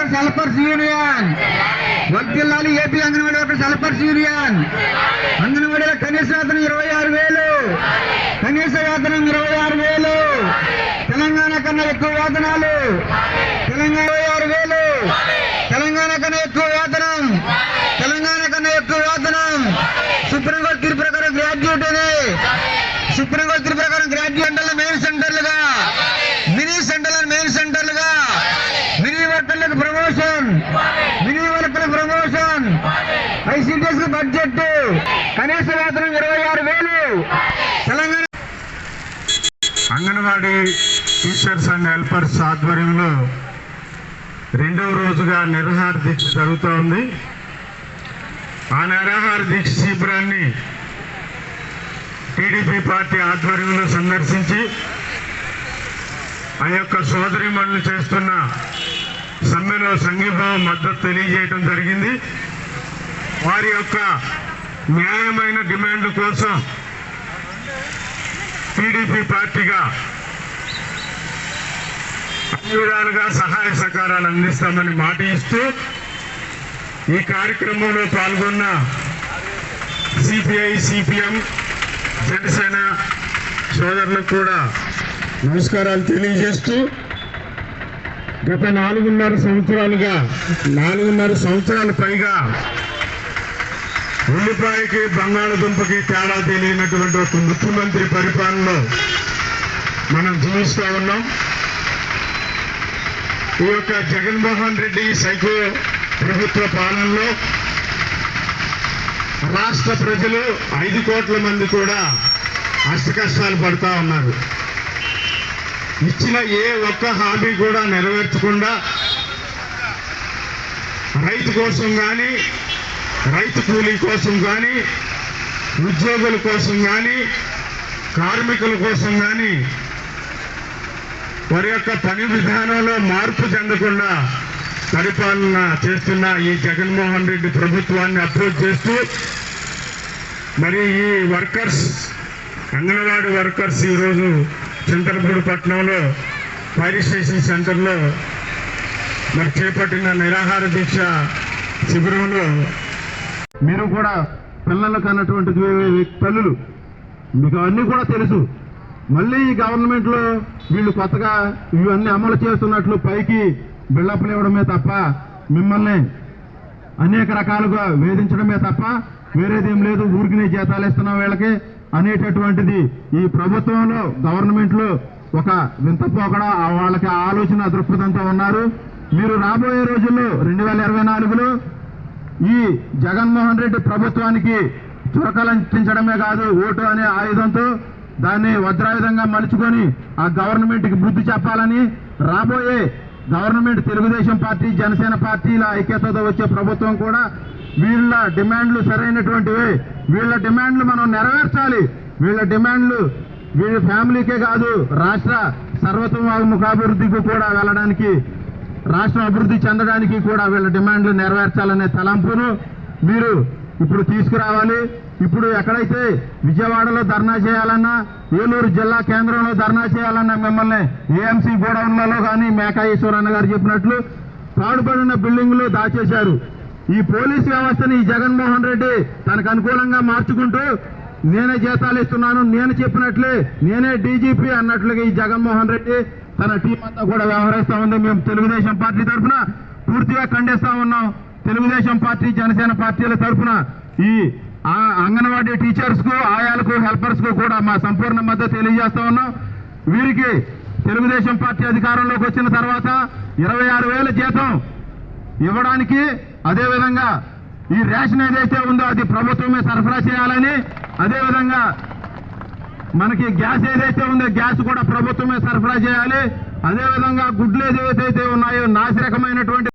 Workers helpers union వర్తిల్లాలి. AP anganwadi workers helpers union అంగన్వాడీల కనీస వేతనం 26,000, కనీస వేతనం 26,000, తెలంగాణ కన్నా ఎక్కువ వేతనాలు, తెలంగాణ 26,000, తెలంగాణ కన్నా ఎక్కువ వేతనం, తెలంగాణ కన్నా ఎక్కువ వేతనం. సుప్రీంకోర్టు తీర్పు ప్రకారం గ్రాడ్యుయేట్ అని, సుప్రీంకోర్టు తీర్పు ప్రకారం గ్రాడ్యుయేట్ మెయిన్ సెంటర్లుగా, మినీ సెంటర్లను మెయిన్ సెంటర్లుగా, మినీ వర్కర్లకు ప్రమోషన్, మినీ వర్కర్ల ప్రమోషన్, ఐసీడీఎస్ బడ్జెట్, కనీస వేతనం 26,000. Telangana anganwadi teachers and helpers ఆధ్వర్యంలో రెండవ రోజుగా నిరాహార దీక్ష జరుగుతూ ఉంది. ఆ నిరాహార దీక్ష శిబిరాన్ని టీడీపీ పార్టీ ఆధ్వర్యంలో సందర్శించి ఆ యొక్క సోదరీమణులు చేస్తున్న సమ్మెలో సంఘీభావం మద్దతు తెలియజేయడం జరిగింది. వారి యొక్క న్యాయమైన డిమాండ్ల కోసం టీడీపీ పార్టీగా అన్ని విధాలుగా సహాయ సహకారాలు అందిస్తామని మాట ఇస్తూ ఈ కార్యక్రమంలో పాల్గొన్న సిపిఐ, సిపిఎం, జనసేన సోదరులకు కూడా నమస్కారాలు తెలియజేస్తూ గత 4.5 సంవత్సరాల పైగా ఉల్లిపాయకి బంగాళదుంపకి తేడా తెలియనటువంటి ఒక ముఖ్యమంత్రి పరిపాలనలో మనం జీవిస్తూ ఉన్నాం. ఈ యొక్క జగన్మోహన్ రెడ్డి సైకో ప్రభుత్వ పాలనలో రాష్ట్ర ప్రజలు 5 కోట్ల మంది కూడా అష్టకష్టాలు పడుతూ ఉన్నారు. ఇచ్చిన ఏ ఒక్క హామీ కూడా నెరవేర్చకుండా రైతు కోసం కానీ, రైతు కూలీ కోసం కానీ, ఉద్యోగుల కోసం కానీ, కార్మికుల కోసం కానీ వారి యొక్క పని విధానంలో మార్పు చెందకుండా పరిపాలన చేస్తున్న ఈ జగన్మోహన్ రెడ్డి ప్రభుత్వాన్ని అప్రోచ్ చేస్తూ మరి ఈ వర్కర్స్, అంగన్వాడీ వర్కర్స్ ఈరోజు చింతలపూడి పట్టణంలో ఫైర్ స్టేషన్ సెంటర్లో మరి చేపట్టిన నిరాహార దీక్ష శిబిరంలో మీరు కూడా పిల్లలకు అన్నటువంటి తల్లులు మీకు అవన్నీ కూడా తెలుసు. మళ్ళీ ఈ గవర్నమెంట్లో వీళ్ళు కొత్తగా ఇవన్నీ అమలు చేస్తున్నట్లు పైకి బిల్డప్లు ఇవ్వడమే తప్ప, మిమ్మల్ని అనేక రకాలుగా వేధించడమే తప్ప వేరేదేం లేదు. ఊరికినే జీతాలు ఇస్తున్నాం వీళ్ళకి అనేటటువంటిది ఈ ప్రభుత్వంలో, గవర్నమెంట్లో ఒక వింత పోకడ. వాళ్ళకి ఆలోచన దృక్పథంతో ఉన్నారు. మీరు రాబోయే రోజుల్లో 2024లో ఈ జగన్మోహన్ రెడ్డి ప్రభుత్వానికి చురకలంటించడమే కాదు, ఓటు అనే ఆయుధంతో దాన్ని వజ్రాయుధంగా మలుచుకొని ఆ గవర్నమెంట్కి బుద్ధి చెప్పాలని రాబోయే గవర్నమెంట్ తెలుగుదేశం పార్టీ, జనసేన పార్టీల ఐక్యతతో వచ్చే ప్రభుత్వం కూడా వీళ్ళ డిమాండ్లు సరైనటువంటివి. వీళ్ళ డిమాండ్లు మనం నెరవేర్చాలి. వీళ్ళ డిమాండ్లు వీళ్ళ ఫ్యామిలీకే కాదు, రాష్ట్ర సర్వతోముఖాభివృద్ధికి కూడా వెళ్ళడానికి, రాష్ట్రం అభివృద్ధి చెందడానికి కూడా వీళ్ళ డిమాండ్లు నెరవేర్చాలనే తలంపును మీరు ఇప్పుడు తీసుకురావాలి. ఇప్పుడు ఎక్కడైతే విజయవాడలో ధర్నా చేయాలన్నా, ఏలూరు జిల్లా కేంద్రంలో ధర్నా చేయాలన్నా మిమ్మల్ని ఏఎంసీ గోడౌన్లలో కానీ మేకా ఈశ్వరన్న గారు చెప్పినట్లు పాడుపడిన బిల్డింగ్లు దాచేశారు. ఈ పోలీస్ వ్యవస్థని ఈ జగన్మోహన్ రెడ్డి తనకు అనుకూలంగా మార్చుకుంటూ నేనే జీతాలు ఇస్తున్నాను, నేను చెప్పినట్లే నేనే డీజీపీ అన్నట్లుగా ఈ జగన్మోహన్ రెడ్డి తన టీం అంతా కూడా వ్యవహరిస్తూ ఉంది. మేము తెలుగుదేశం పార్టీ తరఫున పూర్తిగా ఖండిస్తా ఉన్నాం. తెలుగుదేశం పార్టీ, జనసేన పార్టీల తరఫున ఈ అంగన్వాడీ టీచర్స్ కు, ఆయాలకు, హెల్పర్స్ కు కూడా మా సంపూర్ణ మద్దతు తెలియజేస్తా ఉన్నాం. వీరికి తెలుగుదేశం పార్టీ అధికారంలోకి వచ్చిన తర్వాత 26,000 జీతం ఇవ్వడానికి, అదేవిధంగా ఈ రేషన్ ఏదైతే ఉందో అది ప్రభుత్వమే సరఫరా చేయాలని, అదేవిధంగా మనకి గ్యాస్ ఏదైతే ఉందో గ్యాస్ కూడా ప్రభుత్వమే సరఫరా చేయాలి, అదేవిధంగా గుడ్లు ఏదైతే ఉన్నాయో నాసిరకమైనటువంటి